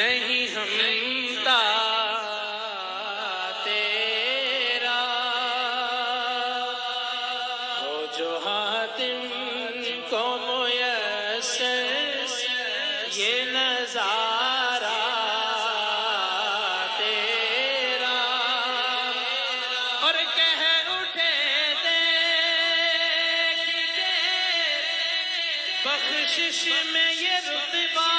नहीं हमता तेरा हो जो हातिम को मुयस्सर ये नजारा तेरा और कह उठे देख के बख्शिश में ये रुतबा